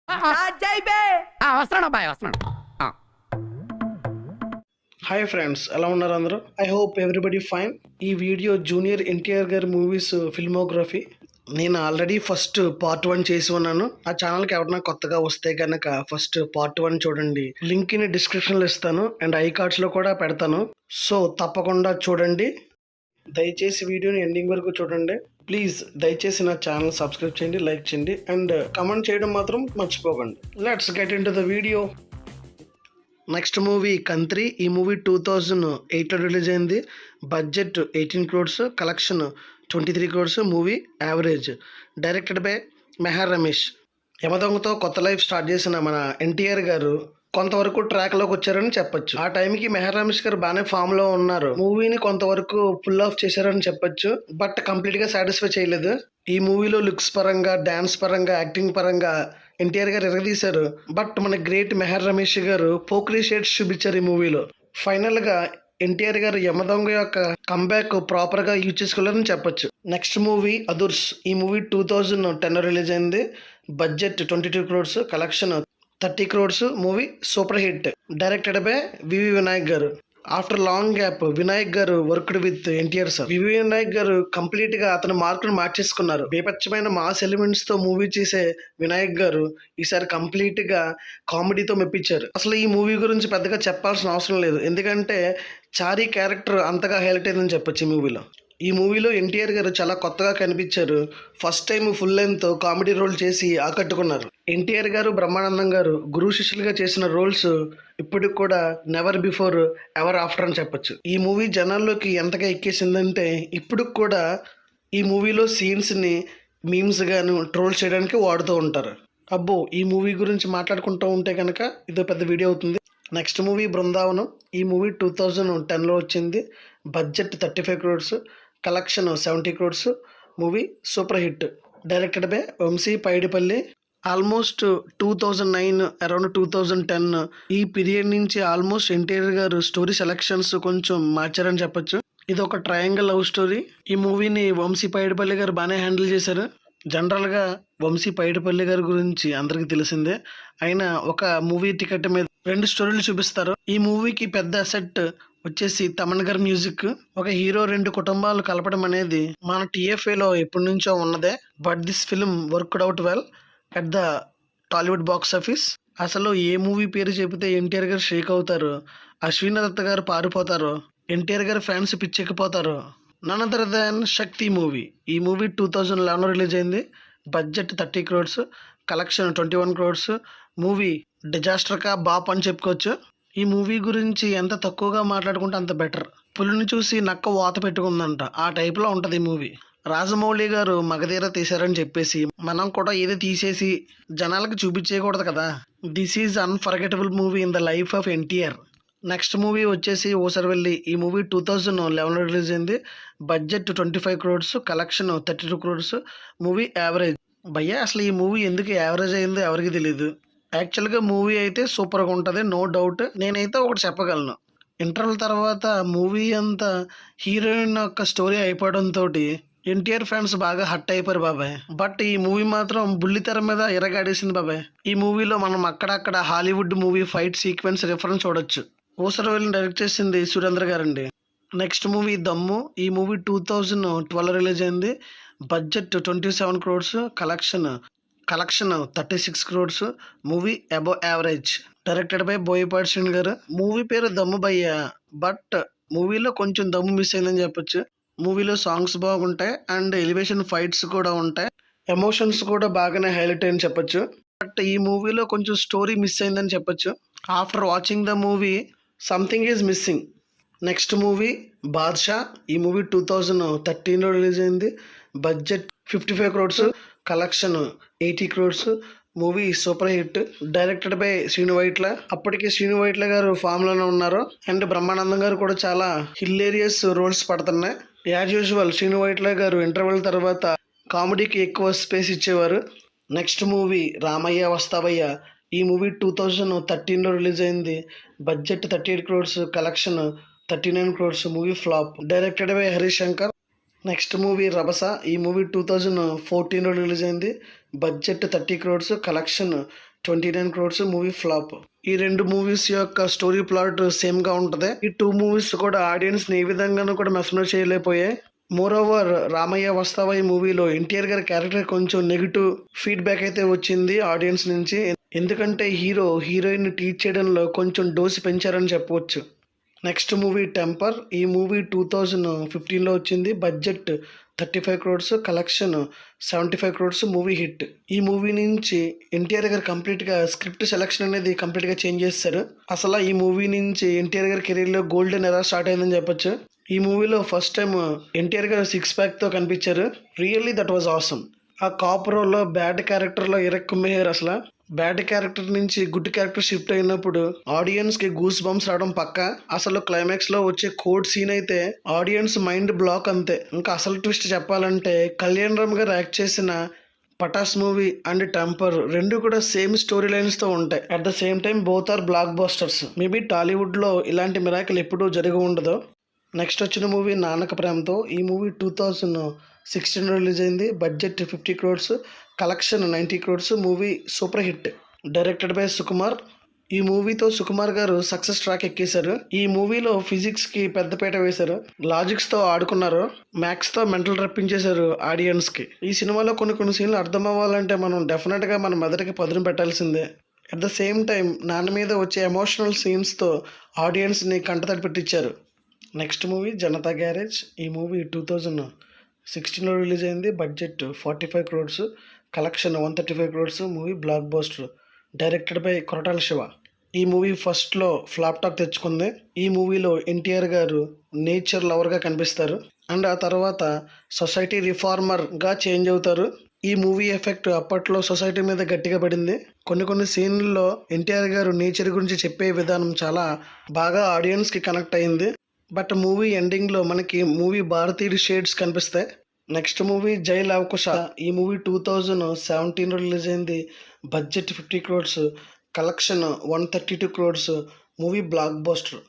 వస్తున్నాను అబ్బాయి వస్తున్నాను. హాయ్ ఫ్రెండ్స్, ఎలా ఉన్నారు అందరూ? I hope everybody fine. ఈ వీడియో జూనియర్ ఎన్టీఆర్ గారి మూవీస్ ఫిల్మోగ్రఫీ. నేను ఆల్రెడీ ఫస్ట్ పార్ట్ 1 చేసి ఉన్నాను. ఆ ఛానల్కి ఎవరైనా కొత్తగా వస్తే కనుక ఫస్ట్ పార్ట్ 1 చూడండి. లింక్ని డిస్క్రిప్షన్లో ఇస్తాను అండ్ ఐ కార్డ్స్లో కూడా పెడతాను. సో తప్పకుండా చూడండి. దయచేసి వీడియోని ఎండింగ్ వరకు చూడండి. ప్లీజ్ దయచేసి నా ఛానల్ సబ్స్క్రైబ్ చేయండి, లైక్ చేయండి అండ్ కమెంట్ చేయడం మాత్రం మర్చిపోకండి. Let's get into the video. Next movie Kantri. ఈ మూవీ 2008లో రిలీజ్ అయింది. Budget 18 crores, collection 23 crores. Movie average. Directed by Meher Ramesh. యమదొంగతో కొత్త లైఫ్ స్టార్ట్ చేసిన మన ఎన్టీఆర్ గారు కొంతవరకు ట్రాక్లోకి వచ్చారని చెప్పొచ్చు. ఆ టైంకి మెహర్ రమేష్ గారు బాగానే ఫామ్లో ఉన్నారు. మూవీని కొంతవరకు పుల్ ఆఫ్ చేశారని చెప్పొచ్చు, బట్ కంప్లీట్గా సాటిస్ఫై చేయలేదు. ఈ మూవీలో లుక్స్ పరంగా, డాన్స్ పరంగా, యాక్టింగ్ పరంగా ఎన్టీఆర్ గారు ఎరగదీశారు. బట్ మన గ్రేట్ మెహర్ రమేష్ గారు పోక్రీ షేడ్స్ చూపించారు ఈ మూవీలో. ఫైనల్గా ఎన్టీఆర్ గారు యమదొంగ యొక్క కంబ్యాక్ ప్రాపర్గా యూజ్ చేసుకోలేదని చెప్పొచ్చు. Next movie Adhurs. ఈ మూవీ 2010 రిలీజ్ అయింది. Budget 22 crores, collection 30 crores. Movie super hit. Directed by VV Vinayak garu. After long gap Vinayak garu worked with NTR sir. VV Vinayak garu complete గా అతని మార్కును మార్చేసుకున్నారు. బేపచ్చమైన మాస్ ఎలిమెంట్స్ తో మూవీ చేసే వినాయక్ గారు ఈసారి కంప్లీట్ గా కామెడీతో మెప్పించారు. అసలు ఈ మూవీ గురించి పెద్దగా చెప్పాల్సిన అవసరం లేదు, ఎందుకంటే చారీ క్యారెక్టర్ అంతగా హైలైట్ అయిందని చెప్పొచ్చు ఈ మూవీలో. ఈ మూవీలో ఎన్టీఆర్ గారు చాలా కొత్తగా కనిపించారు. First time full length comedy role చేసి ఆకట్టుకున్నారు. ఎన్టీఆర్ గారు, బ్రహ్మానందం గారు గురు శిష్యులుగా చేసిన రోల్స్ ఇప్పటికి కూడా నెవర్ బిఫోర్ ఎవర్ ఆఫ్టర్ అని చెప్పొచ్చు. ఈ మూవీ జనాల్లోకి ఎంతగా ఎక్కేసిందంటే ఇప్పుడు కూడా ఈ మూవీలో సీన్స్ని మీమ్స్ గాను ట్రోల్ చేయడానికి వాడుతూ ఉంటారు. అబ్బో, ఈ మూవీ గురించి మాట్లాడుకుంటూ ఉంటే కనుక ఇదో పెద్ద వీడియో అవుతుంది. Next movie Brindavanam. ఈ మూవీ 2010లో వచ్చింది. Budget 35 crores, collection 70 crores. Movie super hit. Directed by Vamshi Paidipally. Almost 2009 around 2010 ఈ పీరియడ్ నుంచి ఆల్మోస్ట్ ఎన్టీఆర్ గారు స్టోరీ సెలెక్షన్స్ కొంచెం మార్చారని చెప్పొచ్చు. ఇది ఒక ట్రయాంగిల్ లవ్ స్టోరీ. ఈ మూవీని వంశీ పైడిపల్లి గారు బాగానే హ్యాండిల్ చేశారు. జనరల్గా వంశీ పైడిపల్లి గారి గురించి అందరికీ తెలిసిందే. అయినా ఒక మూవీ టికెట్ మీద 2 స్టోరీలు చూపిస్తారు. ఈ మూవీకి పెద్ద అసెట్ వచ్చేసి తమన్ గారి మ్యూజిక్. ఒక హీరో 2 కుటుంబాలు కలపడం అనేది మన టీఎఫ్ఏలో ఎప్పటి నుంచో ఉన్నదే. But this film worked out well at the Tollywood box office. అసలు ఏ మూవీ పేరు చెబితే ఎన్టీఆర్ గారు షేక్ అవుతారు, అశ్విని దత్త గారు పారిపోతారు, ఎన్టీఆర్ గారు ఫ్యాన్స్ పిచ్చెక్కిపోతారు. నన్ అదర్ దాన్ శక్తి మూవీ. ఈ మూవీ 2011 రిలీజ్ అయింది. Budget 30 crores, collection 21 crores. Movie disaster కా బాప్ అని చెప్పుకోవచ్చు. ఈ మూవీ గురించి ఎంత తక్కువగా మాట్లాడుకుంటే అంత బెటర్. పులిని చూసి నక్క వాత పెట్టుకుందంట, ఆ టైప్లో ఉంటుంది ఈ మూవీ. రాజమౌళి గారు మగధీర తీశారని చెప్పేసి మనం కూడా ఏదో తీసేసి జనాలకు చూపించేయకూడదు కదా. This is unforgettable movie in the life of NTR. Next movie వచ్చేసి ఓసరవెల్లి. ఈ మూవీ 2011 రిలీజ్ అయింది. Budget 25 crores, collection 32 crores. Movie average. భయ్యా, అసలు ఈ మూవీ ఎందుకు యావరేజ్ అయిందో ఎవరికి తెలియదు. యాక్చువల్గా మూవీ అయితే సూపర్గా ఉంటుంది, నో డౌట్. నేనైతే ఒకటి చెప్పగలను, ఇంటర్వెల్ తర్వాత మూవీ అంతా హీరోయిన్ యొక్క స్టోరీ అయిపోవడంతో ఎన్టీఆర్ ఫ్యాన్స్ బాగా హట్ అయిపోయారు బాబాయ్. బట్ ఈ మూవీ మాత్రం బుల్లితెర మీద ఎరగాడేసింది బాబాయ్. ఈ మూవీలో మనం అక్కడక్కడ Hollywood movie fight sequence reference చూడొచ్చు. ఓసరవెల్లిని డైరెక్ట్ చేసింది సురేంద్ర గారండి. నెక్స్ట్ మూవీ దమ్ము. ఈ మూవీ 2012 రిలీజ్ అయింది. Budget 27 crores, collection 36 crores. Movie above average. Directed by Boyapati Srinu గారు. మూవీ పేరు దమ్ము భయ్య, బట్ మూవీలో కొంచెం దమ్ము మిస్ అయిందని చెప్పొచ్చు. మూవీలో సాంగ్స్ బాగుంటాయి అండ్ ఎలివేషన్ ఫైట్స్ కూడా ఉంటాయి, ఎమోషన్స్ కూడా బాగానే హైలైట్ అని చెప్పొచ్చు. బట్ ఈ మూవీలో కొంచెం స్టోరీ మిస్ అయిందని చెప్పొచ్చు. After watching the movie something is missing. Next movie Baadshah. ఈ మూవీ 2013లో రిలీజ్ అయింది. Budget 55 crores, collection 80 crores. Movie super hit. Directed by Srinu Vaitla. అప్పటికే శ్రీను వైట్ల గారు ఫామ్లోనే ఉన్నారు అండ్ బ్రహ్మానందం గారు కూడా చాలా హిల్లేరియస్ రోల్స్ పడుతున్నాయి. యాజ్ యూజువల్ శ్రీను వైట్ల గారు ఇంటర్వెల్ తర్వాత కామెడీకి ఎక్కువ స్పేస్ ఇచ్చేవారు. Next movie Ramayya Vasthavayya. ఈ మూవీ 2013లో రిలీజ్ అయింది. Budget 38 crores, collection 39 crores. Movie flop. Directed by Harish Shankar. Next movie Rabhasa. ఈ మూవీ 2014లో రిలీజ్ అయింది. Budget 30 crores, collection 29 crores movie flop. ఈ రెండు మూవీస్ యొక్క స్టోరీ ప్లాట్ సేమ్ గా ఉంటది. ఈ టూ మూవీస్ కూడా ఆడియన్స్ ని ఏ విధంగానూ కూడా మెస్మరైజ్ చేయలేకపోయాయి. మోర్ ఓవర్ రామయ్య వస్తావా ఈ మూవీలో ఎన్టీఆర్ గారి క్యారెక్టర్ కొంచెం నెగిటివ్ ఫీడ్బ్యాక్ అయితే వచ్చింది ఆడియన్స్ నుంచి. ఎందుకంటే హీరోయిన్ టీచ్ చేయడంలో కొంచెం డోసు పెంచారని చెప్పవచ్చు. Next movie temper. ఈ మూవీ 2015లో వచ్చింది. Budget 35 crores, collection 75 crores, movie hit. ఈ మూవీ నుంచి ఎన్టీఆర్ గారు కంప్లీట్గా స్క్రిప్ట్ సెలెక్షన్ అనేది కంప్లీట్గా చేంజ్ చేస్తారు. అసలు ఈ మూవీ నుంచి ఎన్టీఆర్ గారి కెరీర్లో గోల్డెన్ ఎరా స్టార్ట్ అయిందని చెప్పొచ్చు. ఈ మూవీలో ఫస్ట్ టైం ఎన్టీఆర్ గారు 6 packతో కనిపించారు. Really that was awesome. ఆ కాప్ రోల్లో బ్యాడ్ క్యారెక్టర్లో ఇరక్కుమ్మేయారు. అసలు బ్యాడ్ క్యారెక్టర్ నుంచి గుడ్ క్యారెక్టర్ షిఫ్ట్ అయినప్పుడు ఆడియన్స్ కి గూస్ బంప్స్ రావడం పక్క. అసలు క్లైమాక్స్ లో వచ్చే కోడ్ సీన్ అయితే ఆడియన్స్ మైండ్ బ్లాక్ అంతే. ఇంకా అసలు ట్విస్ట్ చెప్పాలంటే కళ్యాణ్ రామ్ గారు యాక్ట్ చేసిన పటాస్ మూవీ అండ్ టెంపర్ రెండు కూడా సేమ్ స్టోరీ లైన్స్ తో ఉంటాయి. At the same time both are blockbusters. Maybe Tollywood లో ఇలాంటి మిరాకిల్ ఎప్పుడూ జరిగి ఉండదు. నెక్స్ట్ వచ్చిన మూవీ నాన్నక ప్రేమతో. ఈ మూవీ 2016 రిలీజ్ అయింది. Budget 50 crores, collection 90 crores, movie super hit. Directed by Sukumar. ఈ మూవీతో సుకుమార్ గారు సక్సెస్ ట్రాక్ ఎక్కేశారు. ఈ మూవీలో ఫిజిక్స్ కి పెద్దపీట వేశారు, లాజిక్స్ తో ఆడుకున్నారు, మ్యాథ్స్ తో మెంటల్ రప్పించేశారు ఆడియన్స్ కి. ఈ సినిమాలో కొన్ని సీన్లు అర్థం అవ్వాలంటే మనం డెఫినెట్ గా మన మెదడుకి పదును పెట్టాల్సిందే. అట్ ద సేమ్ టైం నాన్న మీద వచ్చే ఎమోషనల్ సీన్స్ తో ఆడియన్స్ ని కంటతడి పెట్టించారు. Next movie Janata garage. ఈ మూవీ 2016లో రిలీజ్ అయింది. Budget 45 crores, collection 135 crores, movie block buster. Directed by Koratala Shiva. ఈ మూవీ ఫస్ట్లో ఫ్లాప్ టాక్ తెచ్చుకుంది. ఈ మూవీలో ఎన్టీఆర్ గారు నేచర్ లవర్గా కనిపిస్తారు అండ్ ఆ తర్వాత సొసైటీ రిఫార్మర్గా చేంజ్ అవుతారు. ఈ మూవీ ఎఫెక్ట్ అప్పట్లో సొసైటీ మీద గట్టిగా పడింది. కొన్ని సీన్లలో ఎన్టీఆర్ గారు నేచర్ గురించి చెప్పే విధానం చాలా బాగా ఆడియన్స్కి కనెక్ట్ అయింది. బట్ మూవీ ఎండింగ్లో మనకి మూవీ భారతీయుడి షేడ్స్ కనిపిస్తాయి. నెక్స్ట్ మూవీ జై లవకుశ. ఈ మూవీ 2017లో రిలీజ్ అయింది. Budget 50 crores, collection 132 crores, movie block buster.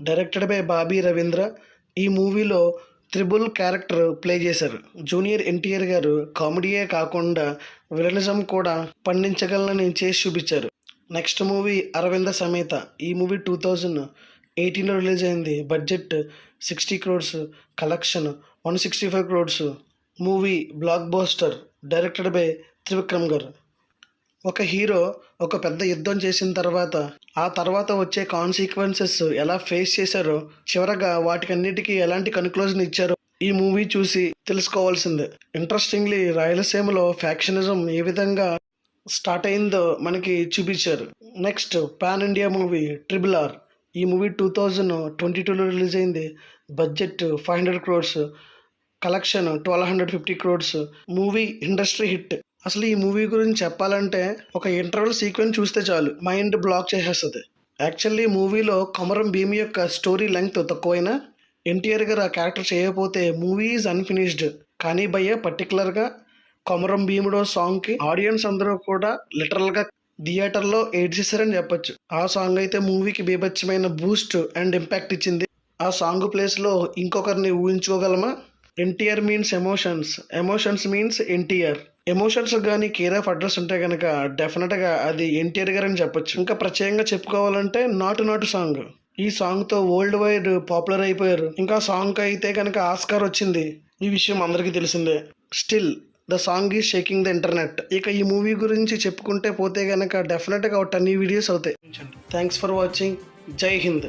Directed by Bobby Ravindra. ఈ మూవీలో త్రిబుల్ క్యారెక్టర్ ప్లే చేశారు. జూనియర్ ఎన్టీఆర్ గారు కామెడీయే కాకుండా విలనిజం కూడా పండించగలనని చేసి చూపించారు. Next movie Aravinda Sametha. ఈ మూవీ 2018లో రిలీజ్ అయింది. Budget 60 crores, collection 165 crores, movie block buster. Directed by Trivikram గారు. ఒక హీరో ఒక పెద్ద యుద్ధం చేసిన తర్వాత ఆ తర్వాత వచ్చే కాన్సిక్వెన్సెస్ ఎలా ఫేస్ చేశారో, చివరగా వాటికన్నిటికీ ఎలాంటి కన్క్లూజన్ ఇచ్చారో ఈ మూవీ చూసి తెలుసుకోవాల్సిందే. ఇంట్రెస్టింగ్లీ రాయలసీమలో ఫ్యాక్షనిజం ఏ విధంగా స్టార్ట్ అయిందో మనకి చూపించారు. Next pan India movie RRR. ఈ మూవీ 2022లో రిలీజ్ అయింది. Budget 500 crores, collection 1250 crores, movie industry hit. అసలు ఈ మూవీ గురించి చెప్పాలంటే ఒక ఇంటర్వెల్ సీక్వెన్స్ చూస్తే చాలు మైండ్ బ్లాక్ చేసేస్తుంది. యాక్చువల్లీ మూవీలో కొమరం భీమ్ యొక్క స్టోరీ లెంగ్త్ తక్కువైనా ఎన్టీఆర్ గారు ఆ క్యారెక్టర్ చేయకపోతే మూవీ ఈజ్ అన్ఫినిష్డ్. కానీ భయ్య పర్టికులర్గా కొమరం భీముడో సాంగ్కి ఆడియన్స్ అందరూ కూడా లిటరల్గా థియేటర్లో ఏడ్చేసారని చెప్పొచ్చు. ఆ సాంగ్ అయితే మూవీకి బీభత్సమైన బూస్ట్ అండ్ ఇంపాక్ట్ ఇచ్చింది. ఆ సాంగ్ ప్లేస్లో ఇంకొకరిని ఊహించుకోగలమా? NTR means emotions, emotions means NTR. Emotions కానీ కేర్ ఆఫ్ అడ్రస్ ఉంటే కనుక డెఫినెట్గా అది ఎన్టీఆర్ గారు అని చెప్పొచ్చు. ఇంకా ప్రత్యేకంగా చెప్పుకోవాలంటే నాటు సాంగ్. ఈ సాంగ్తో వరల్డ్ వైడ్ పాపులర్ అయిపోయారు. ఇంకా సాంగ్ అయితే కనుక ఆస్కార్ వచ్చింది. ఈ విషయం అందరికీ తెలిసిందే. Still the song is shaking the internet. ఇక ఈ మూవీ గురించి చెప్పుకుంటే పోతే కనుక డెఫినెట్గా ఒక 10 వీడియోస్ అవుతాయి. Thanks for watching. జై హింద్.